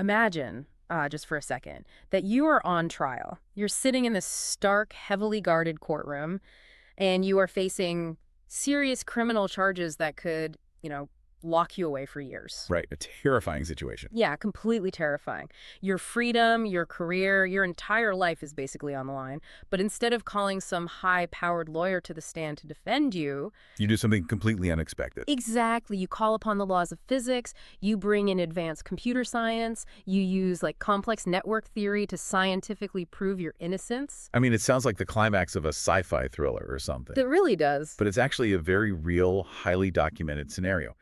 Imagine, just for a second, that you are on trial. You're sitting in this stark, heavily guarded courtroom, and you are facing serious criminal charges that could, lock you away for years. Right, a terrifying situation. Yeah, completely terrifying. Your freedom, your career, your entire life is basically on the line. But instead of calling some high-powered lawyer to the stand to defend you, You do something completely unexpected. exactly, you call upon the laws of physics, you bring in advanced computer science, you use like complex network theory to scientifically prove your innocence. I mean, it sounds like the climax of a sci-fi thriller or something. It really does. But it's actually a very real, highly documented scenario.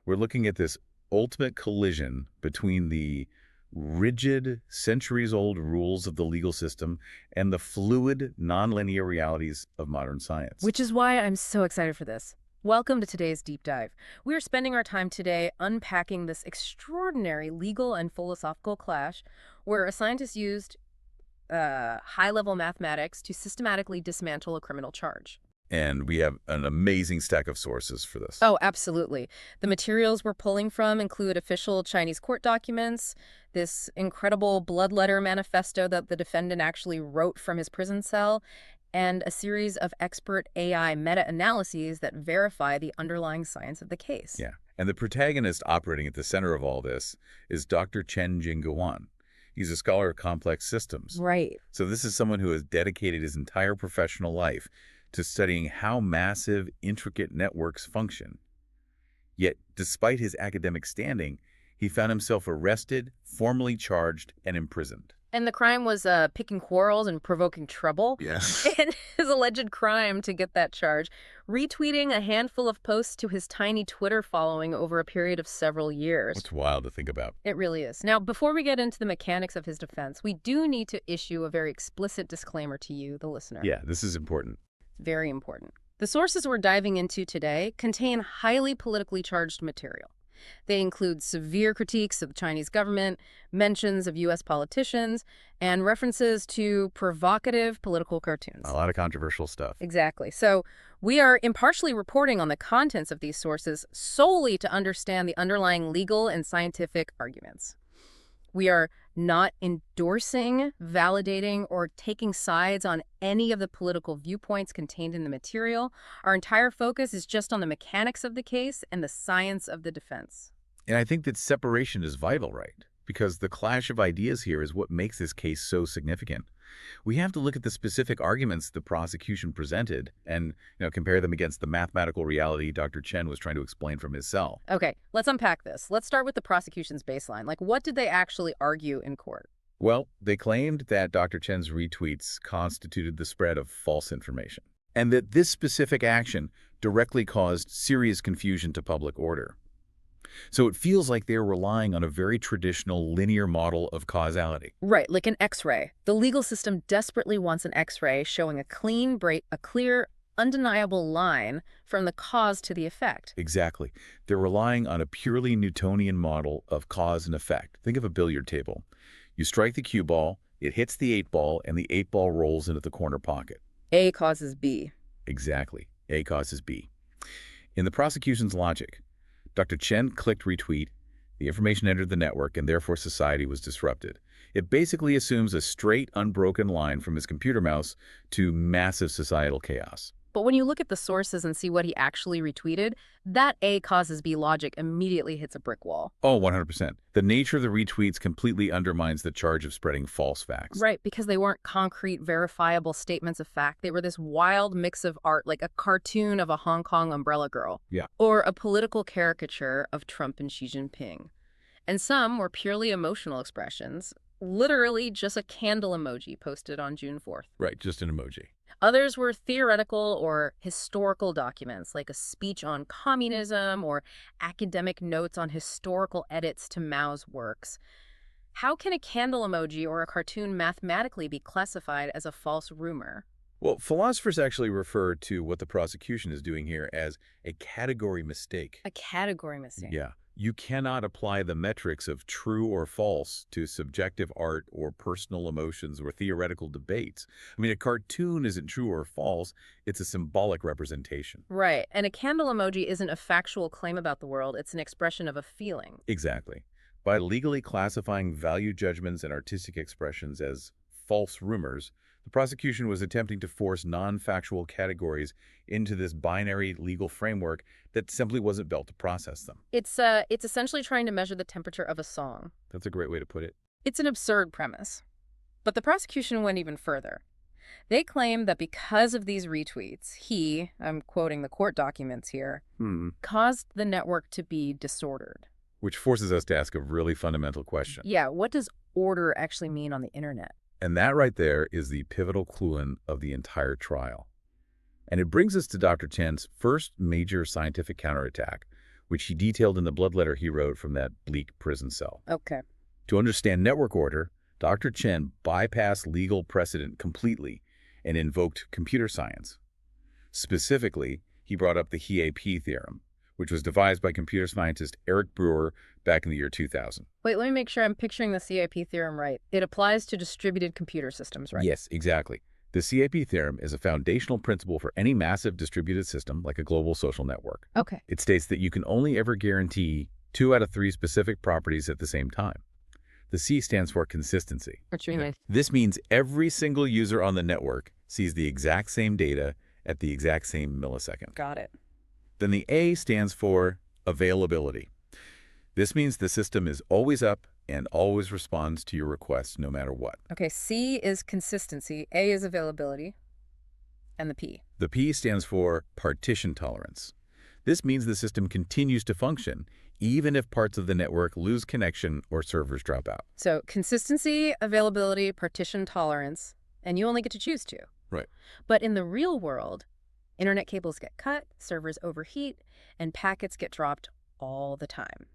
We're looking at this ultimate collision between the rigid, centuries-old rules of the legal system and the fluid, nonlinear realities of modern science. Which is why I'm so excited for this. Welcome to today's deep dive. We are spending our time today unpacking this extraordinary legal and philosophical clash where a scientist used high-level mathematics to systematically dismantle a criminal charge. And we have an amazing stack of sources for this. Oh, absolutely. The materials we're pulling from include official Chinese court documents, this incredible blood letter manifesto that the defendant actually wrote from his prison cell, and a series of expert AI meta-analyses that verify the underlying science of the case. Yeah. And the protagonist operating at the center of all this is Dr. Chen Jingguan. He's a scholar of complex systems. Right. So this is someone who has dedicated his entire professional life to studying how massive, intricate networks function. Yet, despite his academic standing, he found himself arrested, formally charged, and imprisoned. And the crime was picking quarrels and provoking trouble. Yes. And his alleged crime to get that charge, retweeting a handful of posts to his tiny Twitter following over a period of several years. It's wild to think about. It really is. Now, before we get into the mechanics of his defense, we do need to issue a very explicit disclaimer to you, the listener. Yeah, this is important. Very important. The sources we're diving into today contain highly politically charged material. They include severe critiques of the Chinese government, mentions of U.S. politicians, and references to provocative political cartoons. A lot of controversial stuff. Exactly. So we are impartially reporting on the contents of these sources solely to understand the underlying legal and scientific arguments. We are not endorsing, validating, or taking sides on any of the political viewpoints contained in the material. Our entire focus is just on the mechanics of the case and the science of the defense. And I think that separation is vital, right? Because the clash of ideas here is what makes this case so significant. We have to look at the specific arguments the prosecution presented and compare them against the mathematical reality Dr. Chen was trying to explain from his cell. Okay, let's unpack this. Let's start with the prosecution's baseline. Like, what did they actually argue in court? Well, they claimed that Dr. Chen's retweets constituted the spread of false information, and that this specific action directly caused serious confusion to public order. So it feels like they're relying on a very traditional linear model of causality. Right, like an X-ray. The legal system desperately wants an X-ray showing a clear, undeniable line from the cause to the effect. Exactly. They're relying on a purely Newtonian model of cause and effect. Think of a billiard table. You strike the cue ball, it hits the 8-ball, and the 8-ball rolls into the corner pocket. A causes B. Exactly. A causes B. In the prosecution's logic, Dr. Chen clicked retweet, the information entered the network, and therefore society was disrupted. It basically assumes a straight, unbroken line from his computer mouse to massive societal chaos. But when you look at the sources and see what he actually retweeted, that A causes B logic immediately hits a brick wall. Oh, 100%. The nature of the retweets completely undermines the charge of spreading false facts. Right, because they weren't concrete, verifiable statements of fact. They were this wild mix of art, like a cartoon of a Hong Kong umbrella girl. Yeah. Or a political caricature of Trump and Xi Jinping. And some were purely emotional expressions, literally just a candle emoji posted on June 4th. Right, just an emoji. Others were theoretical or historical documents, like a speech on communism or academic notes on historical edits to Mao's works. How can a candle emoji or a cartoon mathematically be classified as a false rumor? Well, philosophers actually refer to what the prosecution is doing here as a category mistake. A category mistake. Yeah. You cannot apply the metrics of true or false to subjective art or personal emotions or theoretical debates. I mean, a cartoon isn't true or false. It's a symbolic representation. Right. And a candle emoji isn't a factual claim about the world. It's an expression of a feeling. Exactly. By legally classifying value judgments and artistic expressions as false rumors, the prosecution was attempting to force non-factual categories into this binary legal framework that simply wasn't built to process them. It's essentially trying to measure the temperature of a song. That's a great way to put it. It's an absurd premise. But the prosecution went even further. They claim that because of these retweets, I'm quoting the court documents here, caused the network to be disordered. Which forces us to ask a really fundamental question. Yeah, what does order actually mean on the internet? And that right there is the pivotal clue of the entire trial. And it brings us to Dr. Chen's first major scientific counterattack, which he detailed in the blood letter he wrote from that bleak prison cell. Okay. To understand network order, Dr. Chen bypassed legal precedent completely and invoked computer science. Specifically, he brought up the HEAP theorem, which was devised by computer scientist Eric Brewer back in the year 2000. Wait, let me make sure I'm picturing the CAP theorem right. It applies to distributed computer systems, right? Yes, exactly. The CAP theorem is a foundational principle for any massive distributed system like a global social network. Okay. It states that you can only ever guarantee 2 out of 3 specific properties at the same time. The C stands for consistency. What do you mean? This means every single user on the network sees the exact same data at the exact same millisecond. Got it. Then the A stands for availability. This means the system is always up and always responds to your requests no matter what. Okay, C is consistency, A is availability, and the P. The P stands for partition tolerance. This means the system continues to function even if parts of the network lose connection or servers drop out. So consistency, availability, partition tolerance, and you only get to choose 2. Right. But in the real world, internet cables get cut, servers overheat, and packets get dropped all the time.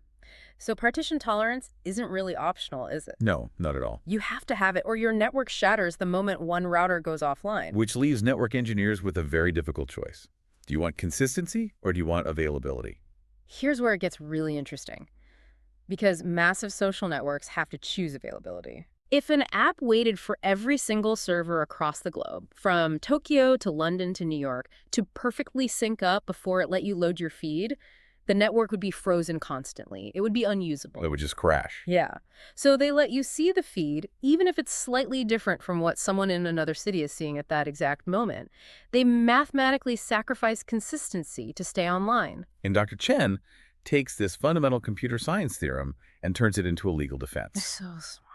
So partition tolerance isn't really optional, is it? No, not at all. You have to have it or your network shatters the moment one router goes offline. Which leaves network engineers with a very difficult choice. Do you want consistency or do you want availability? Here's where it gets really interesting. Because massive social networks have to choose availability. If an app waited for every single server across the globe, from Tokyo to London to New York, to perfectly sync up before it let you load your feed, the network would be frozen constantly. It would be unusable. It would just crash. Yeah. So they let you see the feed, even if it's slightly different from what someone in another city is seeing at that exact moment. They mathematically sacrifice consistency to stay online. And Dr. Chen takes this fundamental computer science theorem and turns it into a legal defense. So smart.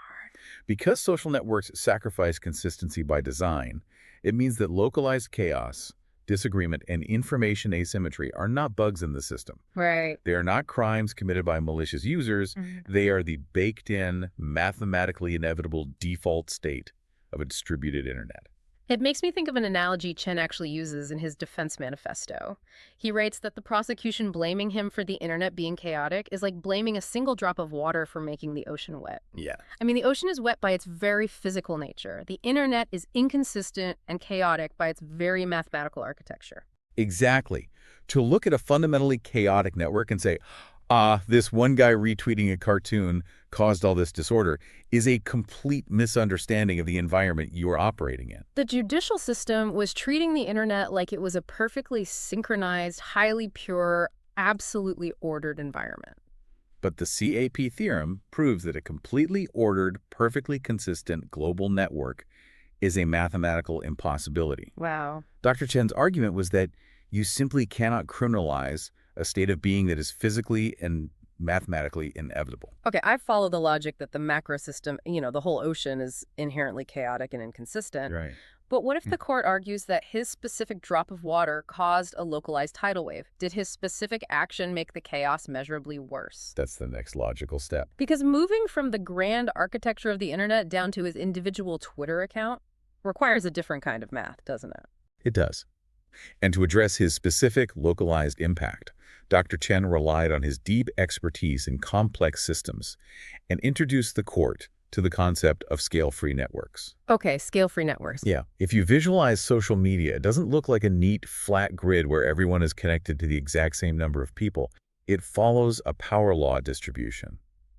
Because social networks sacrifice consistency by design, it means that localized chaos, disagreement, and information asymmetry are not bugs in the system. Right. They are not crimes committed by malicious users. They are the baked-in, mathematically inevitable default state of a distributed internet. It makes me think of an analogy Chen actually uses in his defense manifesto. He writes that the prosecution blaming him for the internet being chaotic is like blaming a single drop of water for making the ocean wet. Yeah. I mean, the ocean is wet by its very physical nature. The internet is inconsistent and chaotic by its very mathematical architecture. Exactly. To look at a fundamentally chaotic network and say, this one guy retweeting a cartoon caused all this disorder is a complete misunderstanding of the environment you are operating in. The judicial system was treating the internet like it was a perfectly synchronized, highly pure, absolutely ordered environment. But the CAP theorem proves that a completely ordered, perfectly consistent global network is a mathematical impossibility. Wow. Dr. Chen's argument was that you simply cannot criminalize a state of being that is physically and mathematically inevitable. Okay, I follow the logic that the macro system, the whole ocean is inherently chaotic and inconsistent. Right. But what if the court argues that his specific drop of water caused a localized tidal wave? Did his specific action make the chaos measurably worse? That's the next logical step. Because moving from the grand architecture of the internet down to his individual Twitter account requires a different kind of math, doesn't it? It does. And to address his specific localized impact, Dr. Chen relied on his deep expertise in complex systems and introduced the court to the concept of scale-free networks. Okay, scale-free networks. Yeah. If you visualize social media, it doesn't look like a neat, flat grid where everyone is connected to the exact same number of people. It follows a power law distribution.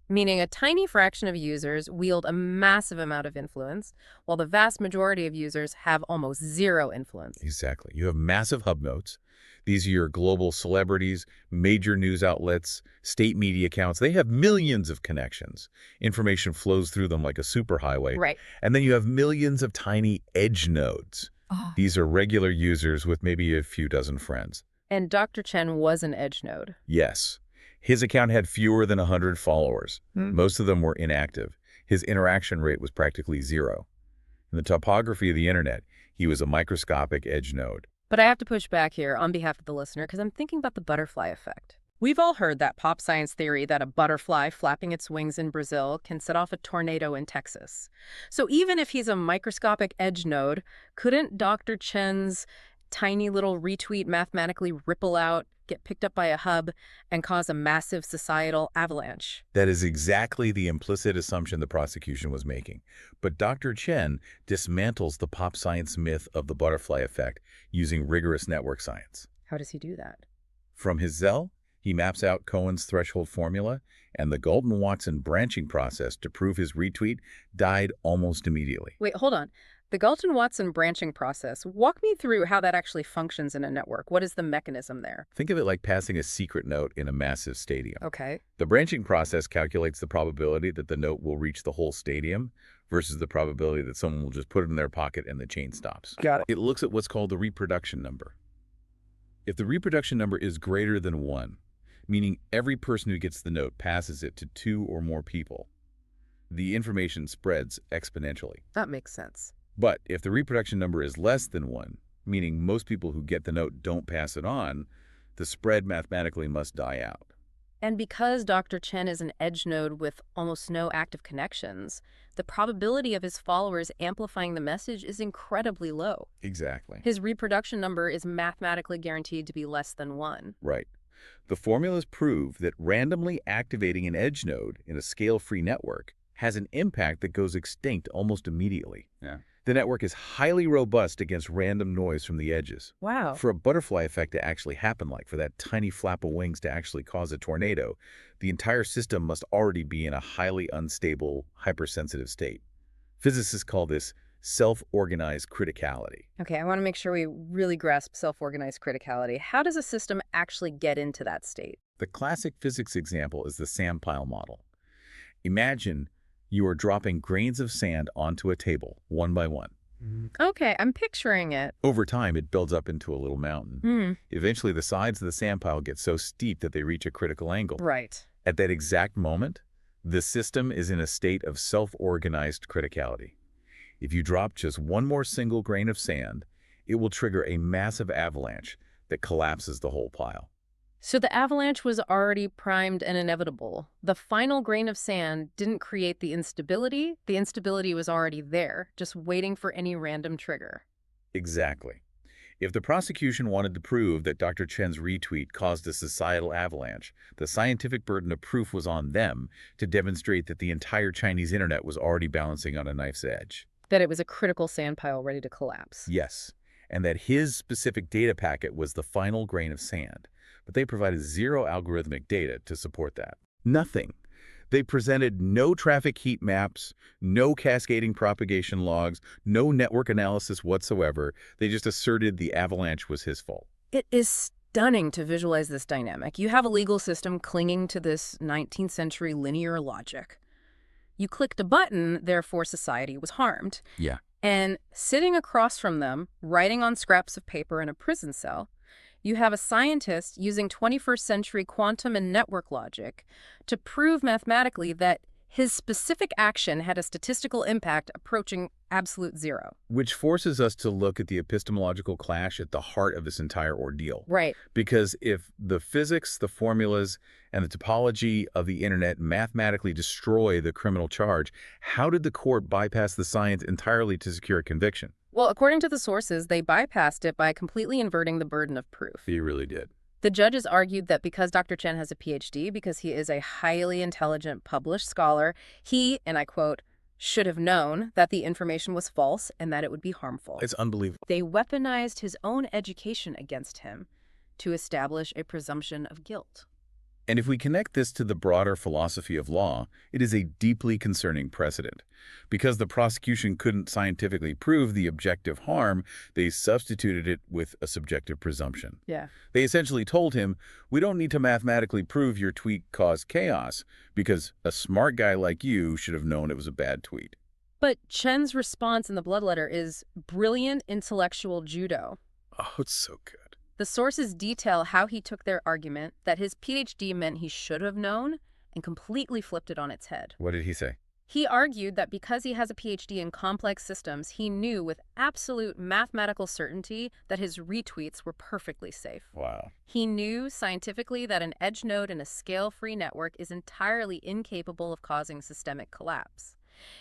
Meaning a tiny fraction of users wield a massive amount of influence, while the vast majority of users have almost zero influence. Exactly. You have massive hub nodes. These are your global celebrities, major news outlets, state media accounts. They have millions of connections. Information flows through them like a superhighway. Right. And then you have millions of tiny edge nodes. Oh. These are regular users with maybe a few dozen friends. And Dr. Chen was an edge node. Yes. His account had fewer than 100 followers. Most of them were inactive. His interaction rate was practically zero. In the topography of the internet, he was a microscopic edge node. But I have to push back here on behalf of the listener because I'm thinking about the butterfly effect. We've all heard that pop science theory that a butterfly flapping its wings in Brazil can set off a tornado in Texas. So even if he's a microscopic edge node, couldn't Dr. Chen's tiny little retweet mathematically ripple out, get picked up by a hub, and cause a massive societal avalanche? That is exactly the implicit assumption the prosecution was making. But Dr. Chen dismantles the pop science myth of the butterfly effect using rigorous network science. How does he do that? From his Zell, he maps out Cohen's threshold formula, and the Galton-Watson branching process to prove his retweet died almost immediately. Wait, hold on. The Galton-Watson branching process, walk me through how that actually functions in a network. What is the mechanism there? Think of it like passing a secret note in a massive stadium. Okay. The branching process calculates the probability that the note will reach the whole stadium versus the probability that someone will just put it in their pocket and the chain stops. Got it. It looks at what's called the reproduction number. If the reproduction number is greater than 1, meaning every person who gets the note passes it to 2 or more people, the information spreads exponentially. That makes sense. But if the reproduction number is less than 1, meaning most people who get the note don't pass it on, the spread mathematically must die out. And because Dr. Chen is an edge node with almost no active connections, the probability of his followers amplifying the message is incredibly low. Exactly. His reproduction number is mathematically guaranteed to be less than 1. Right. The formulas prove that randomly activating an edge node in a scale-free network has an impact that goes extinct almost immediately. Yeah. The network is highly robust against random noise from the edges. Wow. For a butterfly effect to actually happen, like for that tiny flap of wings to actually cause a tornado, the entire system must already be in a highly unstable, hypersensitive state. Physicists call this self-organized criticality. Okay, I want to make sure we really grasp self-organized criticality. How does a system actually get into that state? The classic physics example is the sand pile model. Imagine you are dropping grains of sand onto a table, one by one. Okay, I'm picturing it. Over time, it builds up into a little mountain. Eventually, the sides of the sand pile get so steep that they reach a critical angle. Right. At that exact moment, the system is in a state of self-organized criticality. If you drop just one more single grain of sand, it will trigger a massive avalanche that collapses the whole pile. So the avalanche was already primed and inevitable. The final grain of sand didn't create the instability. The instability was already there, just waiting for any random trigger. Exactly. If the prosecution wanted to prove that Dr. Chen's retweet caused a societal avalanche, the scientific burden of proof was on them to demonstrate that the entire Chinese internet was already balancing on a knife's edge. That it was a critical sand pile ready to collapse. Yes, and that his specific data packet was the final grain of sand. But they provided zero algorithmic data to support that. Nothing. They presented no traffic heat maps, no cascading propagation logs, no network analysis whatsoever. They just asserted the avalanche was his fault. It is stunning to visualize this dynamic. You have a legal system clinging to this 19th century linear logic. You clicked a button, therefore society was harmed. Yeah. And sitting across from them, writing on scraps of paper in a prison cell, you have a scientist using 21st century quantum and network logic to prove mathematically that his specific action had a statistical impact approaching absolute zero. Which forces us to look at the epistemological clash at the heart of this entire ordeal. Right. Because if the physics, the formulas, and the topology of the internet mathematically destroy the criminal charge, how did the court bypass the science entirely to secure a conviction? Well, according to the sources, they bypassed it by completely inverting the burden of proof. He really did. The judges argued that because Dr. Chen has a PhD, because he is a highly intelligent published scholar, he, and I quote, should have known that the information was false and that it would be harmful. It's unbelievable. They weaponized his own education against him to establish a presumption of guilt. And if we connect this to the broader philosophy of law, it is a deeply concerning precedent. Because the prosecution couldn't scientifically prove the objective harm, they substituted it with a subjective presumption. Yeah. They essentially told him, we don't need to mathematically prove your tweet caused chaos, because a smart guy like you should have known it was a bad tweet. But Chen's response in the bloodletter is brilliant intellectual judo. Oh, it's so good. The sources detail how he took their argument that his PhD meant he should have known and completely flipped it on its head. What did he say? He argued that because he has a PhD in complex systems, he knew with absolute mathematical certainty that his retweets were perfectly safe. Wow. He knew scientifically that an edge node in a scale-free network is entirely incapable of causing systemic collapse.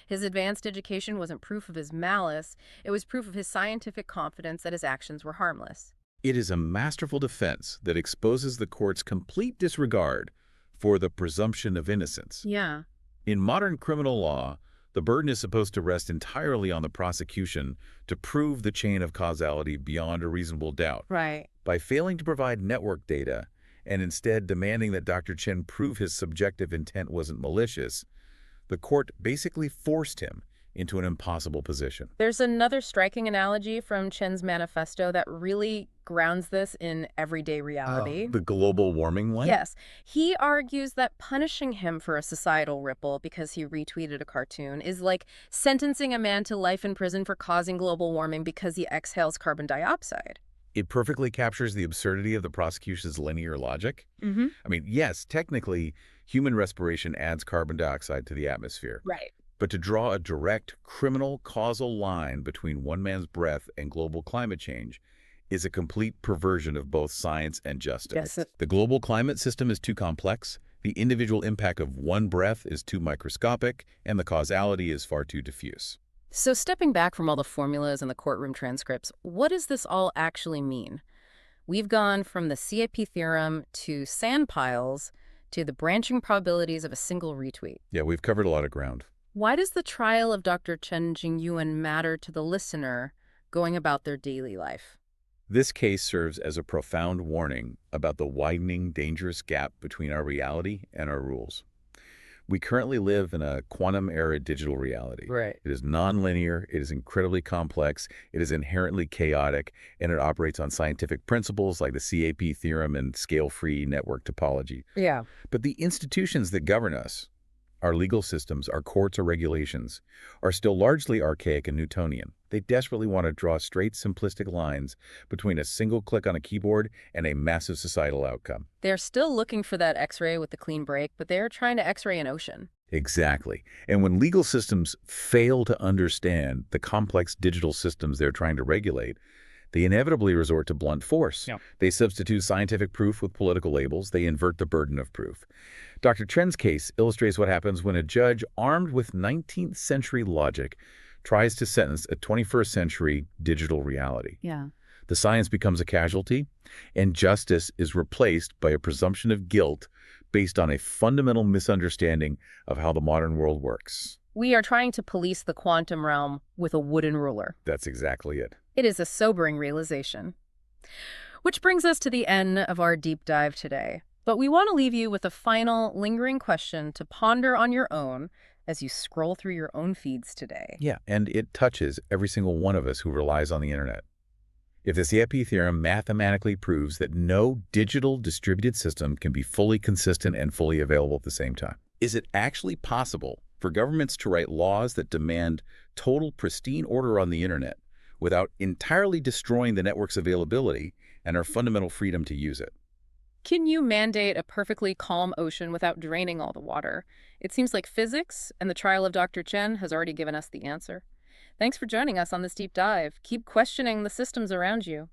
His advanced education wasn't proof of his malice, it was proof of his scientific confidence that his actions were harmless. It is a masterful defense that exposes the court's complete disregard for the presumption of innocence. Yeah. In modern criminal law, the burden is supposed to rest entirely on the prosecution to prove the chain of causality beyond a reasonable doubt. Right. By failing to provide network data and instead demanding that Dr. Chen prove his subjective intent wasn't malicious, the court basically forced him into an impossible position. There's another striking analogy from Chen's manifesto that really grounds this in everyday reality. The global warming one? Yes. He argues that punishing him for a societal ripple because he retweeted a cartoon is like sentencing a man to life in prison for causing global warming because he exhales carbon dioxide. It perfectly captures the absurdity of the prosecution's linear logic. Mm-hmm. I mean, yes, technically, human respiration adds carbon dioxide to the atmosphere. Right. But to draw a direct criminal causal line between one man's breath and global climate change is a complete perversion of both science and justice. Yes. The global climate system is too complex, the individual impact of one breath is too microscopic, and the causality is far too diffuse. So stepping back from all the formulas and the courtroom transcripts, what does this all actually mean? We've gone from the CAP theorem to sand piles to the branching probabilities of a single retweet. Yeah, we've covered a lot of ground. Why does the trial of Dr. Chen Jingyuan matter to the listener going about their daily life? This case serves as a profound warning about the widening, dangerous gap between our reality and our rules. We currently live in a quantum-era digital reality. Right. It is nonlinear, it is incredibly complex, it is inherently chaotic, and it operates on scientific principles like the CAP theorem and scale-free network topology. Yeah. But the institutions that govern us, our legal systems, our courts or regulations, are still largely archaic and Newtonian. They desperately want to draw straight, simplistic lines between a single click on a keyboard and a massive societal outcome. They're still looking for that X-ray with the clean break, but they're trying to X-ray an ocean. Exactly. And when legal systems fail to understand the complex digital systems they're trying to regulate, they inevitably resort to blunt force. Yeah. They substitute scientific proof with political labels. They invert the burden of proof. Dr. Chen's case illustrates what happens when a judge armed with 19th century logic tries to sentence a 21st century digital reality. Yeah. The science becomes a casualty, and justice is replaced by a presumption of guilt based on a fundamental misunderstanding of how the modern world works. We are trying to police the quantum realm with a wooden ruler. That's exactly it. It is a sobering realization. Which brings us to the end of our deep dive today. But we want to leave you with a final, lingering question to ponder on your own as you scroll through your own feeds today. Yeah, and it touches every single one of us who relies on the internet. If the CAP theorem mathematically proves that no digital distributed system can be fully consistent and fully available at the same time, is it actually possible for governments to write laws that demand total pristine order on the internet without entirely destroying the network's availability and our fundamental freedom to use it? Can you mandate a perfectly calm ocean without draining all the water? It seems like physics and the trial of Dr. Chen has already given us the answer. Thanks for joining us on this deep dive. Keep questioning the systems around you.